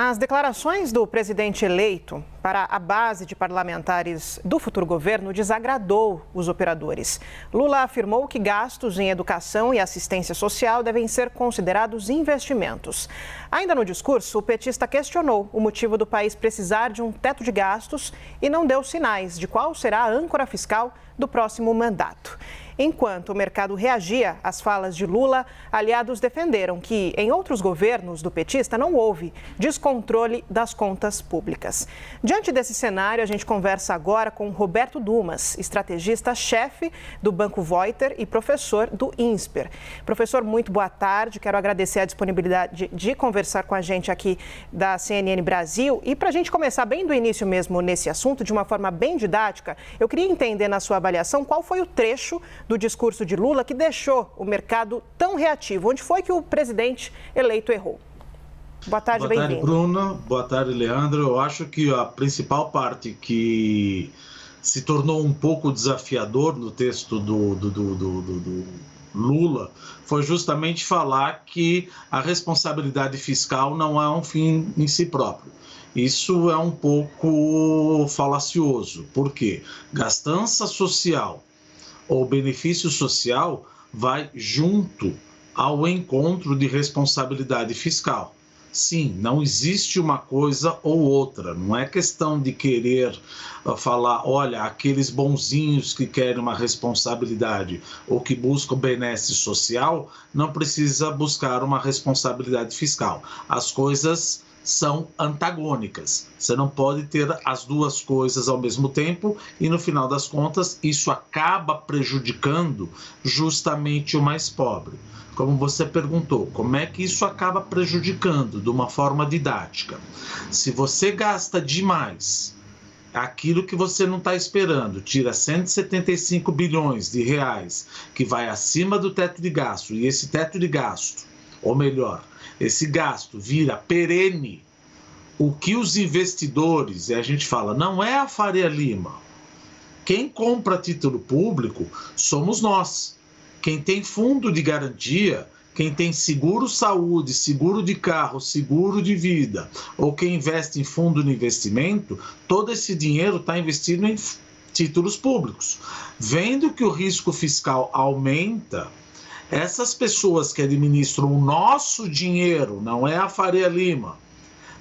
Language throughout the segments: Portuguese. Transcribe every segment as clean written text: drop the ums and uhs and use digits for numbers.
As declarações do presidente eleito para a base de parlamentares do futuro governo desagradou os operadores. Lula afirmou que gastos em educação e assistência social devem ser considerados investimentos. Ainda no discurso, o petista questionou o motivo do país precisar de um teto de gastos e não deu sinais de qual será a âncora fiscal do próximo mandato. Enquanto o mercado reagia às falas de Lula, aliados defenderam que, em outros governos do petista, não houve descontrole das contas públicas. Diante desse cenário, a gente conversa agora com Roberto Dumas, estrategista-chefe do Banco Voiter e professor do INSPER. Professor, muito boa tarde. Quero agradecer a disponibilidade de conversar com a gente aqui da CNN Brasil. E para a gente começar bem do início mesmo nesse assunto, de uma forma bem didática, eu queria entender na sua avaliação qual foi o trecho do discurso de Lula que deixou o mercado tão reativo. Onde foi que o presidente eleito errou? Boa tarde, bem-vindo. Boa tarde, Bruno. Boa tarde, Leandro. Eu acho que a principal parte que se tornou um pouco desafiador no texto do Lula foi justamente falar que a responsabilidade fiscal não é um fim em si próprio. Isso é um pouco falacioso. Por quê? Gastança social ou benefício social vai junto ao encontro de responsabilidade fiscal. Sim, não existe uma coisa ou outra, não é questão de querer falar, olha, aqueles bonzinhos que querem uma responsabilidade ou que buscam benesse social, não precisa buscar uma responsabilidade fiscal. As coisas são antagônicas. Você não pode ter as duas coisas ao mesmo tempo e, no final das contas, isso acaba prejudicando justamente o mais pobre. Como você perguntou, como é que isso acaba prejudicando de uma forma didática? Se você gasta demais aquilo que você não está esperando, tira 175 bilhões de reais, que vai acima do teto de gasto, e esse teto de gasto, ou melhor, esse gasto vira perene, o que os investidores, e a gente fala, não é a Faria Lima. Quem compra título público somos nós. Quem tem fundo de garantia, quem tem seguro saúde, seguro de carro, seguro de vida, ou quem investe em fundo de investimento, todo esse dinheiro está investido em títulos públicos. Vendo que o risco fiscal aumenta, essas pessoas que administram o nosso dinheiro, não é a Faria Lima,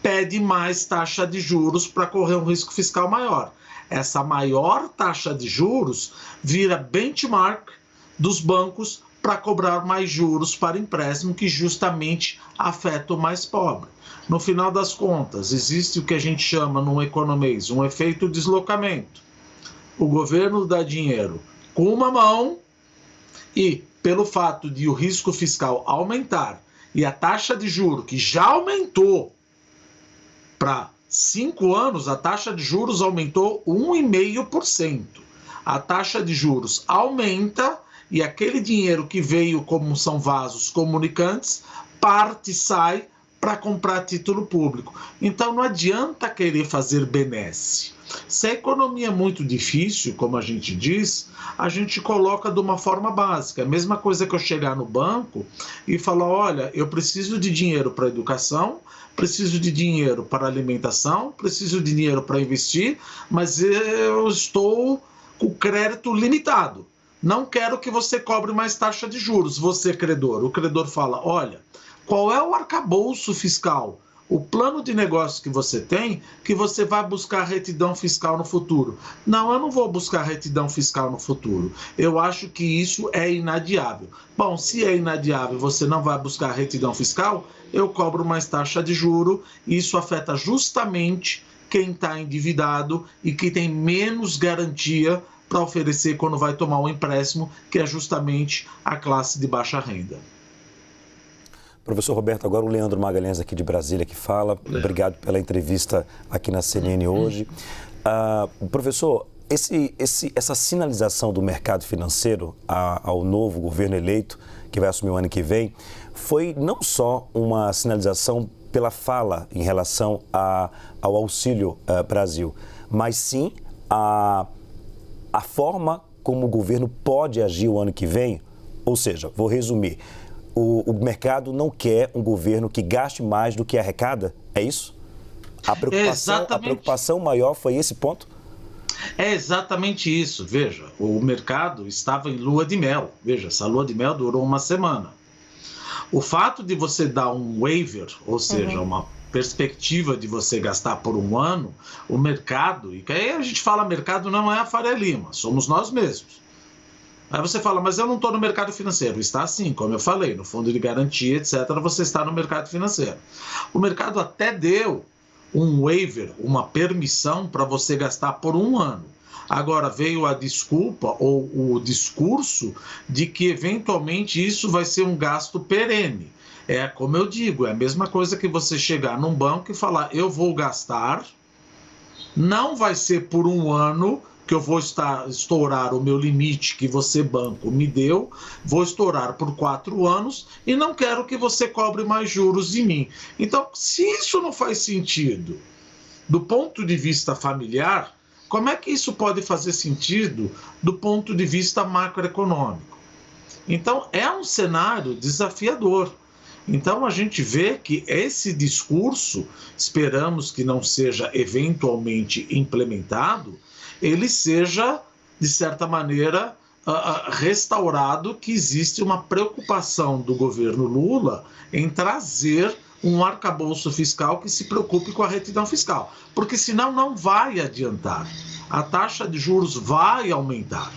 pede mais taxa de juros para correr um risco fiscal maior. Essa maior taxa de juros vira benchmark dos bancos para cobrar mais juros para empréstimo, que justamente afeta o mais pobre. No final das contas, existe o que a gente chama no economês um efeito deslocamento. O governo dá dinheiro com uma mão e, pelo fato de o risco fiscal aumentar e a taxa de juros, que já aumentou para 5 anos, a taxa de juros aumentou 1,5%. A taxa de juros aumenta e aquele dinheiro que veio como são vasos comunicantes, parte e sai para comprar título público. Então não adianta querer fazer benesse. Se a economia é muito difícil, como a gente diz, a gente coloca de uma forma básica. A mesma coisa que eu chegar no banco e falar, olha, eu preciso de dinheiro para educação, preciso de dinheiro para alimentação, preciso de dinheiro para investir, mas eu estou com crédito limitado. Não quero que você cobre mais taxa de juros, você credor. O credor fala, olha, qual é o arcabouço fiscal, o plano de negócio que você tem, que você vai buscar retidão fiscal no futuro? Não, eu não vou buscar retidão fiscal no futuro. Eu acho que isso é inadiável. Bom, se é inadiável, você não vai buscar retidão fiscal, eu cobro mais taxa de juro, e isso afeta justamente quem está endividado e que tem menos garantia para oferecer quando vai tomar um empréstimo, que é justamente a classe de baixa renda. Professor Roberto, agora o Leandro Magalhães aqui de Brasília que fala. Obrigado pela entrevista aqui na CNN hoje. Professor, essa sinalização do mercado financeiro ao novo governo eleito, que vai assumir o ano que vem, foi não só uma sinalização pela fala em relação ao Auxílio Brasil, mas sim a forma como o governo pode agir o ano que vem. Ou seja, vou resumir, o mercado não quer um governo que gaste mais do que arrecada? É isso? A preocupação maior foi esse ponto? É exatamente isso. Veja, o mercado estava em lua de mel. Veja, essa lua de mel durou uma semana. O fato de você dar um waiver, ou seja, uma perspectiva de você gastar por um ano, o mercado, e aí a gente fala mercado não é a Faria Lima, somos nós mesmos. Aí você fala, mas eu não estou no mercado financeiro. Está sim, como eu falei, no fundo de garantia, etc., você está no mercado financeiro. O mercado até deu um waiver, uma permissão para você gastar por um ano. Agora veio a desculpa ou o discurso de que eventualmente isso vai ser um gasto perene. É como eu digo, é a mesma coisa que você chegar num banco e falar, eu vou gastar, não vai ser por um ano que eu vou estourar o meu limite que você, banco, me deu, vou estourar por 4 anos e não quero que você cobre mais juros de mim. Então, se isso não faz sentido do ponto de vista familiar, como é que isso pode fazer sentido do ponto de vista macroeconômico? Então, é um cenário desafiador. Então, a gente vê que esse discurso, esperamos que não seja eventualmente implementado, ele seja, de certa maneira, restaurado, que existe uma preocupação do governo Lula em trazer um arcabouço fiscal que se preocupe com a retidão fiscal, porque senão não vai adiantar. A taxa de juros vai aumentar.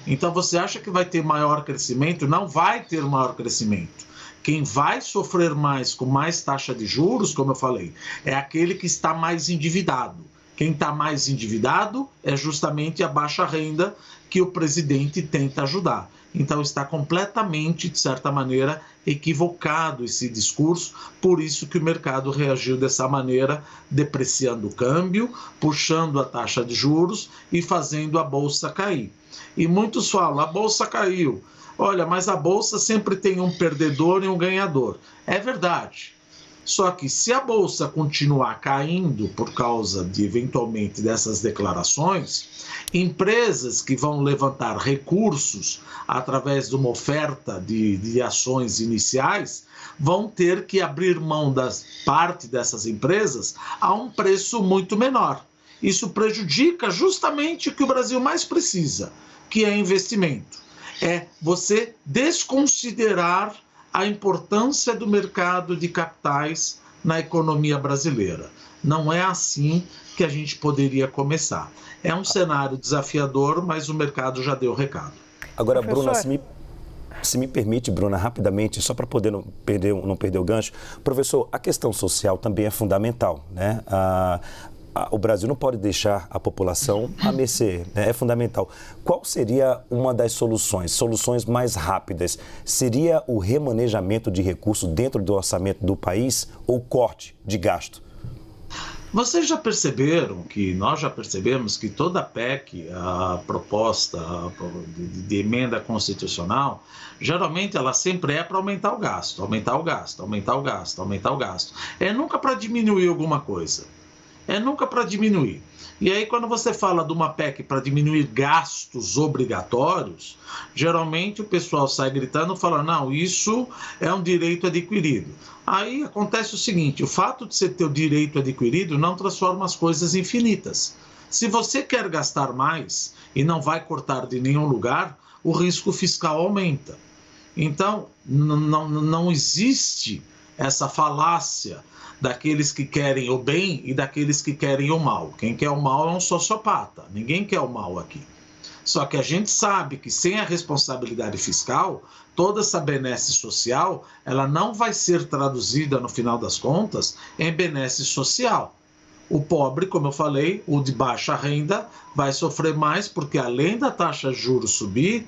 Então você acha que vai ter maior crescimento? Não vai ter maior crescimento. Quem vai sofrer mais com mais taxa de juros, como eu falei, é aquele que está mais endividado. Quem está mais endividado é justamente a baixa renda que o presidente tenta ajudar. Então está completamente, de certa maneira, equivocado esse discurso, por isso que o mercado reagiu dessa maneira, depreciando o câmbio, puxando a taxa de juros e fazendo a bolsa cair. E muitos falam, a bolsa caiu. Olha, mas a bolsa sempre tem um perdedor e um ganhador. É verdade. Só que se a bolsa continuar caindo por causa de, eventualmente, dessas declarações, empresas que vão levantar recursos através de uma oferta de ações iniciais vão ter que abrir mão da parte dessas empresas a um preço muito menor. Isso prejudica justamente o que o Brasil mais precisa, que é investimento. É você desconsiderar a importância do mercado de capitais na economia brasileira. Não é assim que a gente poderia começar. É um cenário desafiador, mas o mercado já deu o recado. Agora, Bruna, se me permite, Bruna, rapidamente, só para poder não perder o gancho. Professor, a questão social também é fundamental, né? O Brasil não pode deixar a população à mercê, né? É fundamental. Qual seria uma das soluções mais rápidas? Seria o remanejamento de recursos dentro do orçamento do país ou corte de gasto? Vocês já perceberam nós já percebemos que toda a PEC, a proposta de emenda constitucional, geralmente ela sempre é para aumentar o gasto, aumentar o gasto, aumentar o gasto, aumentar o gasto. É nunca para diminuir alguma coisa. É nunca para diminuir. E aí, quando você fala de uma PEC para diminuir gastos obrigatórios, geralmente o pessoal sai gritando e fala, não, isso é um direito adquirido. Aí acontece o seguinte, o fato de você ter o direito adquirido não transforma as coisas infinitas. Se você quer gastar mais e não vai cortar de nenhum lugar, o risco fiscal aumenta. Então, não existe essa falácia daqueles que querem o bem e daqueles que querem o mal. Quem quer o mal é um sociopata, ninguém quer o mal aqui. Só que a gente sabe que sem a responsabilidade fiscal, toda essa benesse social, ela não vai ser traduzida, no final das contas, em benesse social. O pobre, como eu falei, o de baixa renda, vai sofrer mais, porque além da taxa de juros subir,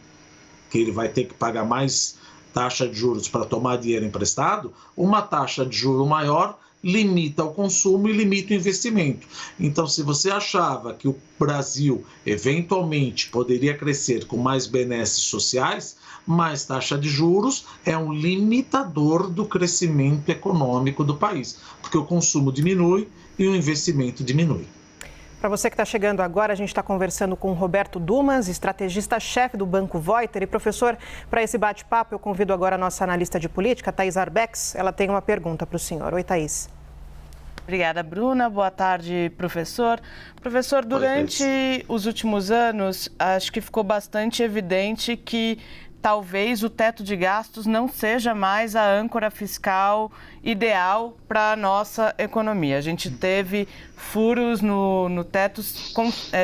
que ele vai ter que pagar mais taxa de juros para tomar dinheiro emprestado, uma taxa de juros maior limita o consumo e limita o investimento. Então, se você achava que o Brasil eventualmente poderia crescer com mais benesses sociais, mais taxa de juros é um limitador do crescimento econômico do país, porque o consumo diminui e o investimento diminui. Para você que está chegando agora, a gente está conversando com o Roberto Dumas, estrategista-chefe do Banco Voiter. E, professor, para esse bate-papo, eu convido agora a nossa analista de política, Thaís Arbex. Ela tem uma pergunta para o senhor. Oi, Thaís. Obrigada, Bruna. Boa tarde, professor. Professor, durante os últimos anos, acho que ficou bastante evidente que talvez o teto de gastos não seja mais a âncora fiscal ideal para a nossa economia. A gente teve furos no teto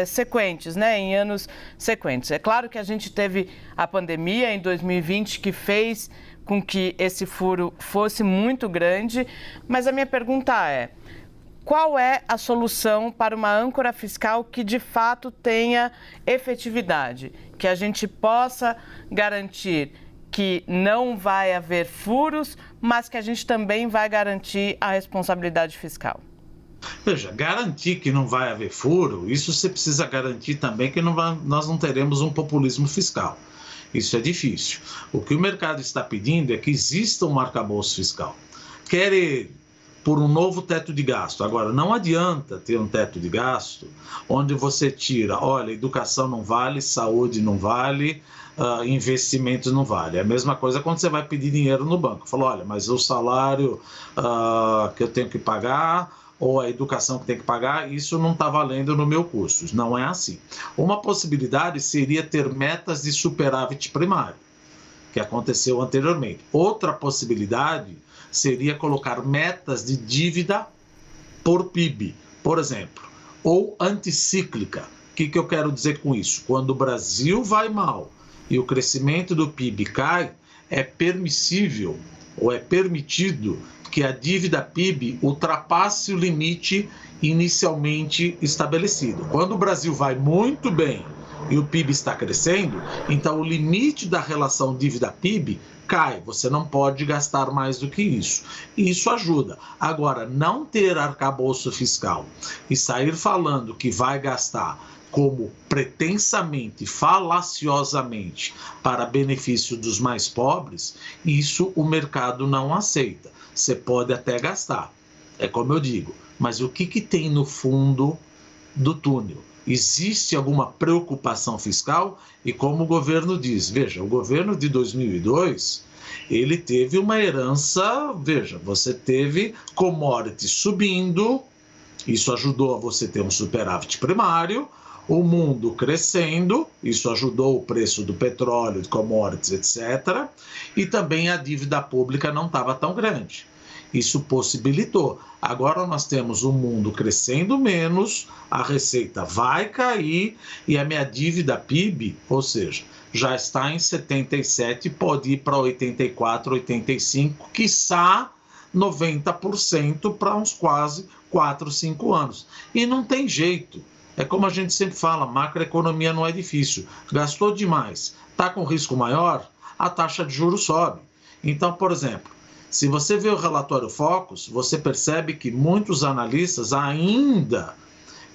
sequentes, né, em anos sequentes. É claro que a gente teve a pandemia em 2020 que fez com que esse furo fosse muito grande, mas a minha pergunta é: qual é a solução para uma âncora fiscal que de fato tenha efetividade, que a gente possa garantir que não vai haver furos, mas que a gente também vai garantir a responsabilidade fiscal? Veja, garantir que não vai haver furo, isso você precisa garantir também que nós não teremos um populismo fiscal. Isso é difícil. O que o mercado está pedindo é que exista um arcabouço fiscal. Quer ele por um novo teto de gasto. Agora, não adianta ter um teto de gasto onde você tira, olha, educação não vale, saúde não vale, investimentos não vale. É a mesma coisa quando você vai pedir dinheiro no banco. Fala, olha, mas o salário que eu tenho que pagar ou a educação que tem que pagar, isso não está valendo no meu custo. Não é assim. Uma possibilidade seria ter metas de superávit primário, que aconteceu anteriormente. Outra possibilidade seria colocar metas de dívida por PIB, por exemplo, ou anticíclica. O que eu quero dizer com isso? Quando o Brasil vai mal e o crescimento do PIB cai, é permissível ou é permitido que a dívida PIB ultrapasse o limite inicialmente estabelecido. Quando o Brasil vai muito bem e o PIB está crescendo, então o limite da relação dívida-PIB cai. Você não pode gastar mais do que isso. E isso ajuda. Agora, não ter arcabouço fiscal e sair falando que vai gastar como pretensamente, falaciosamente, para benefício dos mais pobres, isso o mercado não aceita. Você pode até gastar, é como eu digo, mas o que tem no fundo do túnel? Existe alguma preocupação fiscal? E como o governo diz, veja, o governo de 2002, ele teve uma herança, veja, você teve commodities subindo, isso ajudou a você ter um superávit primário, o mundo crescendo, isso ajudou o preço do petróleo, de commodities, etc. E também a dívida pública não estava tão grande. Isso possibilitou. Agora nós temos o mundo crescendo menos, a receita vai cair e a minha dívida PIB, ou seja, já está em 77, pode ir para 84, 85, quiçá 90% para uns quase 4, 5 anos. E não tem jeito. É como a gente sempre fala, macroeconomia não é difícil. Gastou demais, está com risco maior, a taxa de juros sobe. Então, por exemplo, se você vê o relatório Focus, você percebe que muitos analistas ainda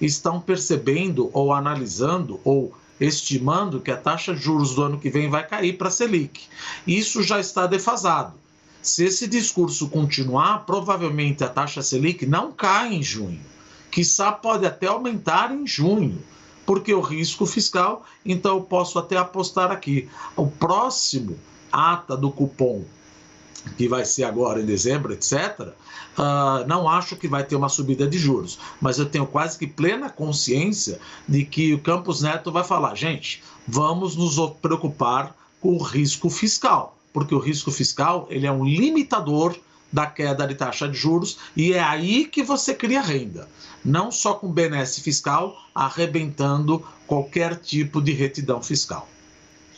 estão percebendo ou analisando ou estimando que a taxa de juros do ano que vem vai cair para a Selic. Isso já está defasado. Se esse discurso continuar, provavelmente a taxa Selic não cai em junho. Quiçá pode até aumentar em junho, porque o risco fiscal, então eu posso até apostar aqui. O próximo ata do cupom, que vai ser agora em dezembro, etc., não acho que vai ter uma subida de juros, mas eu tenho quase que plena consciência de que o Campos Neto vai falar, gente, vamos nos preocupar com o risco fiscal, porque o risco fiscal ele é um limitador da queda de taxa de juros e é aí que você cria renda, não só com benesse fiscal, arrebentando qualquer tipo de retidão fiscal.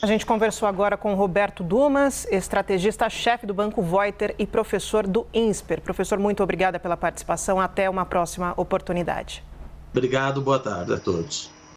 A gente conversou agora com Roberto Dumas, estrategista-chefe do Banco Voiter e professor do INSPER. Professor, muito obrigada pela participação. Até uma próxima oportunidade. Obrigado, boa tarde a todos.